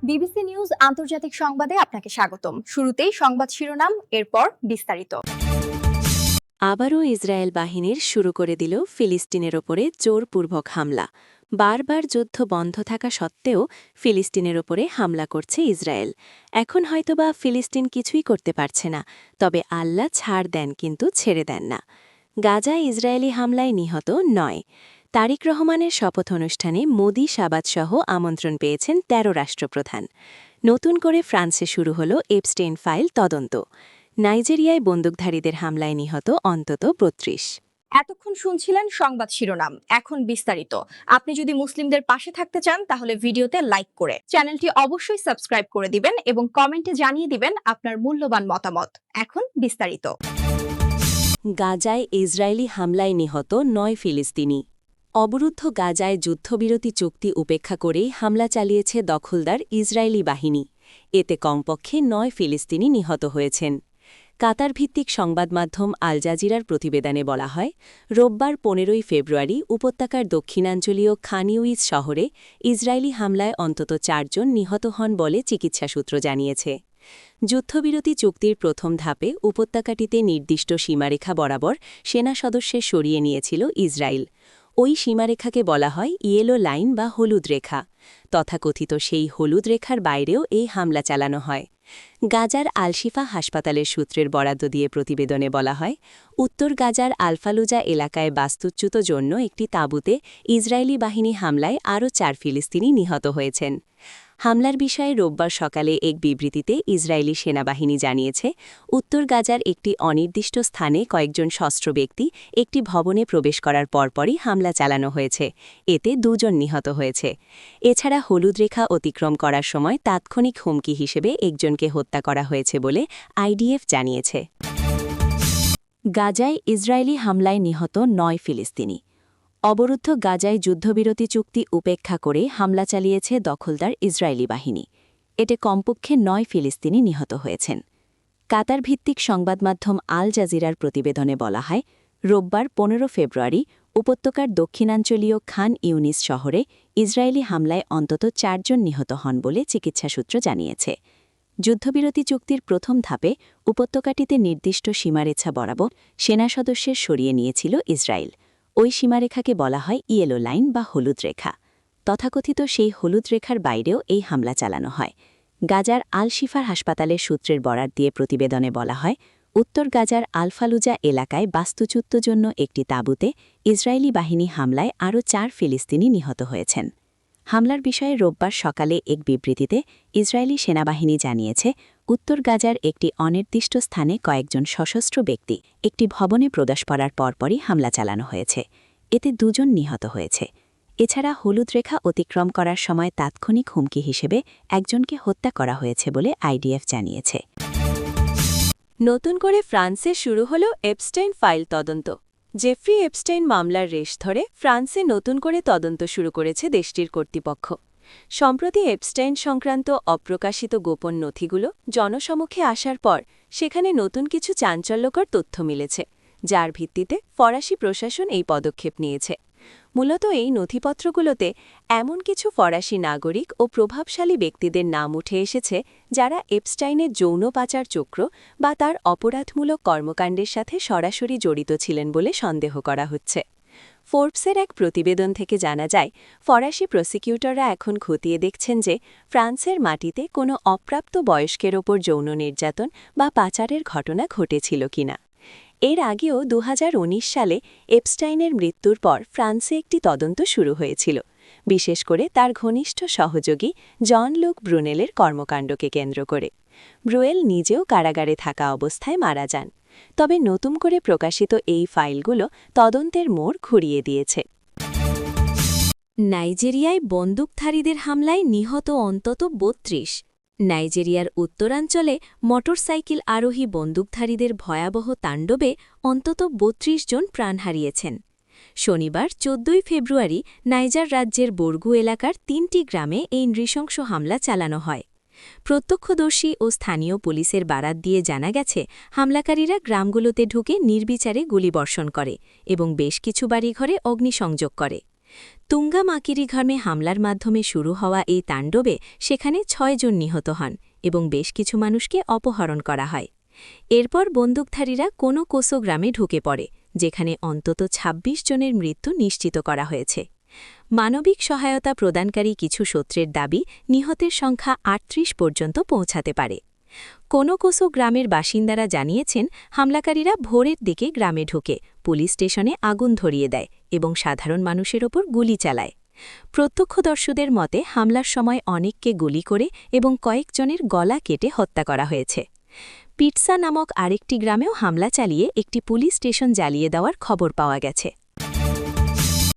BBC news আন্তর্জাতিক সংবাদে আপনাকে স্বাগতম। শুরুতেই সংবাদ শিরোনাম, এরপর বিস্তারিত। আবারও ইসরায়েল বাহিনীর শুরু করে দিল ফিলিস্তিনের ওপরে জোরপূর্বক হামলা। বারবার যুদ্ধ বন্ধ থাকা সত্ত্বেও ফিলিস্তিনের ওপরে হামলা করছে ইসরায়েল। এখন হয়তোবা ফিলিস্তিন কিছুই করতে পারছে না, তবে আল্লাহ ছাড় দেন কিন্তু ছেড়ে দেন না। গাজায় ইসরায়েলি হামলায় নিহত ৯। তারিক রহমানের শপথ অনুষ্ঠানে মোদি শাবাতসহ আমন্ত্রণ পেয়েছেন ১৩ রাষ্ট্রপ্রধান। নতুন করে ফ্রান্সে শুরু হল এপস্টেইন ফাইল তদন্ত। নাইজেরিয়ায় বন্দুকধারীদের হামলায় নিহত অন্তত ৩২। এতক্ষণ শুনছিলেন সংবাদ শিরোনাম, এখন বিস্তারিত। আপনি যদি মুসলিমদের পাশে থাকতে চান তাহলে ভিডিওতে লাইক করে চ্যানেলটি অবশ্যই সাবস্ক্রাইব করে দিবেন এবং কমেন্টে জানিয়ে দিবেন আপনার মূল্যবান মতামত। এখন বিস্তারিত। গাজায় ইসরায়েলি হামলায় নিহত ৯ ফিলিস্তিনি। অবরুদ্ধ গাজায় যুদ্ধবিরতি চুক্তি উপেক্ষা করেই হামলা চালিয়েছে দখলদার ইসরায়েলি বাহিনী। এতে কমপক্ষে ৯ ফিলিস্তিনি নিহত হয়েছেন। কাতার ভিত্তিক সংবাদমাধ্যম আল জাজিরার প্রতিবেদনে বলা হয়, রোববার ১৫ ফেব্রুয়ারি উপত্যকার দক্ষিণাঞ্চলীয় খান ইউনিস শহরে ইসরায়েলি হামলায় অন্তত ৪ জন নিহত হন বলে চিকিৎসা সূত্র জানিয়েছে। যুদ্ধবিরতি চুক্তির প্রথম ধাপে উপত্যকাটিতে নির্দিষ্ট সীমারেখা বরাবর সেনা সদস্যের সরিয়ে নিয়েছিল ইসরায়েল। ওই সীমারেখাকে বলা হয় ইয়েলো লাইন বা হলুদ রেখা। তথাকথিত সেই হলুদ রেখার বাইরেও এই হামলা চালানো হয়। গাজার আলশিফা হাসপাতালের সূত্রের বরাদ্দ দিয়ে প্রতিবেদনে বলা হয়, উত্তর গাজার আলফালুজা এলাকায় বাস্তুচ্যুত জন্য একটি তাঁবুতে ইসরায়েলি বাহিনী হামলায় আরও ৪ ফিলিস্তিনি নিহত হয়েছেন। হামলার বিষয়ে রোববার সকালে এক বিবৃতিতে ইসরায়েলি সেনাবাহিনী জানিয়েছে, উত্তর গাজার একটি অনির্দিষ্ট স্থানে কয়েকজন সশস্ত্র ব্যক্তি একটি ভবনে প্রবেশ করার পরপরই হামলা চালানো হয়েছে। এতে ২ জন নিহত হয়েছে। এছাড়া হলুদ রেখা অতিক্রম করার সময় তাৎক্ষণিক হুমকি হিসেবে একজনকে হত্যা করা হয়েছে বলে আইডিএফ জানিয়েছে। গাজায় ইসরায়েলি হামলায় নিহত ৯ ফিলিস্তিনি। অবরুদ্ধ গাজায় যুদ্ধবিরতি চুক্তি উপেক্ষা করে হামলা চালিয়েছে দখলদার ইসরায়েলি বাহিনী। এতে কমপক্ষে ৯ ফিলিস্তিনি নিহত হয়েছেন। কাতার ভিত্তিক সংবাদমাধ্যম আল জাজিরার প্রতিবেদনে বলা হয়, রোববার ১৫ ফেব্রুয়ারি উপত্যকার দক্ষিণাঞ্চলীয় খান ইউনিস শহরে ইসরায়েলি হামলায় অন্তত ৪ জন নিহত হন বলে চিকিৎসা সূত্র জানিয়েছে। যুদ্ধবিরতি চুক্তির প্রথম ধাপে উপত্যকাটিতে নির্দিষ্ট সীমারেখা বরাবর সেনা সদস্যের সরিয়ে নিয়েছিল ইসরায়েল। ওই সীমারেখাকে বলা হয় ইয়েলো লাইন বা হলুদ রেখা। তথাকথিত সেই হলুদ রেখার বাইরেও এই হামলা চালানো হয়। গাজার আল শিফার হাসপাতালের সূত্রের বরাত দিয়ে প্রতিবেদনে বলা হয়, উত্তর গাজার আলফালুজা এলাকায় বাস্তুচ্যুত জন্য একটি তাঁবুতে ইসরায়েলি বাহিনী হামলায় আরও ৪ ফিলিস্তিনি নিহত হয়েছেন। হামলার বিষয়ে রোববার সকালে এক বিবৃতিতে ইসরায়েলি সেনাবাহিনী জানিয়েছে, উত্তর গাজার একটি অনির্দিষ্ট স্থানে কয়েকজন সশস্ত্র ব্যক্তি একটি ভবনে প্রবেশ করার পরপরই হামলা চালানো হয়েছে। এতে ২ জন নিহত হয়েছে। এছাড়া হলুদ রেখা অতিক্রম করার সময় তাৎক্ষণিক হুমকি হিসেবে একজনকে হত্যা করা হয়েছে বলে আইডিএফ জানিয়েছে। নতুন করে ফ্রান্সে শুরু হল এপস্টেইন ফাইল তদন্ত। জেফ্রি এপস্টেইন মামলার রেশ ধরে ফ্রান্সে নতুন করে তদন্ত শুরু করেছে দেশটির কর্তৃপক্ষ। সম্প্রতি এপস্টেইন সংক্রান্ত অপ্রকাশিত গোপন নথিগুলো জনসমক্ষে আসার পর সেখানে নতুন কিছু চাঞ্চল্যকর তথ্য মিলেছে, যার ভিত্তিতে ফরাসি প্রশাসন এই পদক্ষেপ নিয়েছে। মূলত এই নথিপত্রগুলোতে এমন কিছু ফরাসি নাগরিক ও প্রভাবশালী ব্যক্তিদের নাম উঠে এসেছে, যারা এপস্টাইনের যৌন পাচার চক্র বা তার অপরাধমূলক কর্মকাণ্ডের সাথে সরাসরি জড়িত ছিলেন বলে সন্দেহ করা হচ্ছে। ফোর্বসের এক প্রতিবেদন থেকে জানা যায়, ফরাসি প্রসিকিউটররা এখন খতিয়ে দেখছেন যে ফ্রান্সের মাটিতে কোনো অপ্রাপ্ত বয়স্কের ওপর যৌন নির্যাতন বা পাচারের ঘটনা ঘটেছিল কিনা। এর আগেও ২০১৯ সালে এপস্টাইনের মৃত্যুর পর ফ্রান্সে একটি তদন্ত শুরু হয়েছিল, বিশেষ করে তার ঘনিষ্ঠ সহযোগী জন লুক ব্রুনেলের কর্মকাণ্ডকে কেন্দ্র করে। ব্রুয়েল নিজেও কারাগারে থাকা অবস্থায় মারা যান। তবে নতুন করে প্রকাশিত এই ফাইলগুলো তদন্তের মোড় ঘুরিয়ে দিয়েছে। নাইজেরিয়ায় বন্দুকধারীদের হামলায় নিহত অন্তত ৩২। নাইজেরিয়ার উত্তরাঞ্চলে মোটরসাইকেল আরোহী বন্দুকধারীদের ভয়াবহ তাণ্ডবে অন্তত ৩২ জন প্রাণ হারিয়েছেন। শনিবার ১৪ ফেব্রুয়ারি নাইজার রাজ্যের বর্গু এলাকার ৩টি গ্রামে এই নৃশংস হামলা চালানো হয়। প্রত্যক্ষদর্শী ও স্থানীয় পুলিশের বারাত দিয়ে জানা গেছে, হামলাকারীরা গ্রামগুলোতে ঢুকে নির্বিচারে গুলিবর্ষণ করে এবং বেশ কিছু বাড়িঘরে অগ্নিসংযোগ করে। তুঙ্গামাকিরি গ্রামে হামলার মাধ্যমে শুরু হওয়া এই তাণ্ডবে সেখানে ৬ জন নিহত হন এবং বেশ কিছু মানুষকে অপহরণ করা হয়। এরপর বন্দুকধারীরা কোনো কোসো গ্রামে ঢুকে পড়ে, যেখানে অন্তত ২৬ জনের মৃত্যু নিশ্চিত করা হয়েছে। মানবিক সহায়তা প্রদানকারী কিছু সূত্রের দাবি নিহতের সংখ্যা ৩৮ পর্যন্ত পৌঁছাতে পারে। কোনো কোসো গ্রামের বাসিন্দারা জানিয়েছেন হামলাকারীরা ভোরের দিকে গ্রামে ঢুকে পুলিশ স্টেশনে আগুন ধরিয়ে দেয় এবং সাধারণ মানুষের ওপর গুলি চালায়। প্রত্যক্ষদর্শীদের মতে হামলার সময় অনেককে গুলি করে এবং কয়েকজনের গলা কেটে হত্যা করা হয়েছে। পিটসা নামক আরেকটি গ্রামেও হামলা চালিয়ে একটি পুলিশ স্টেশন জ্বালিয়ে দেওয়ার খবর পাওয়া গেছে।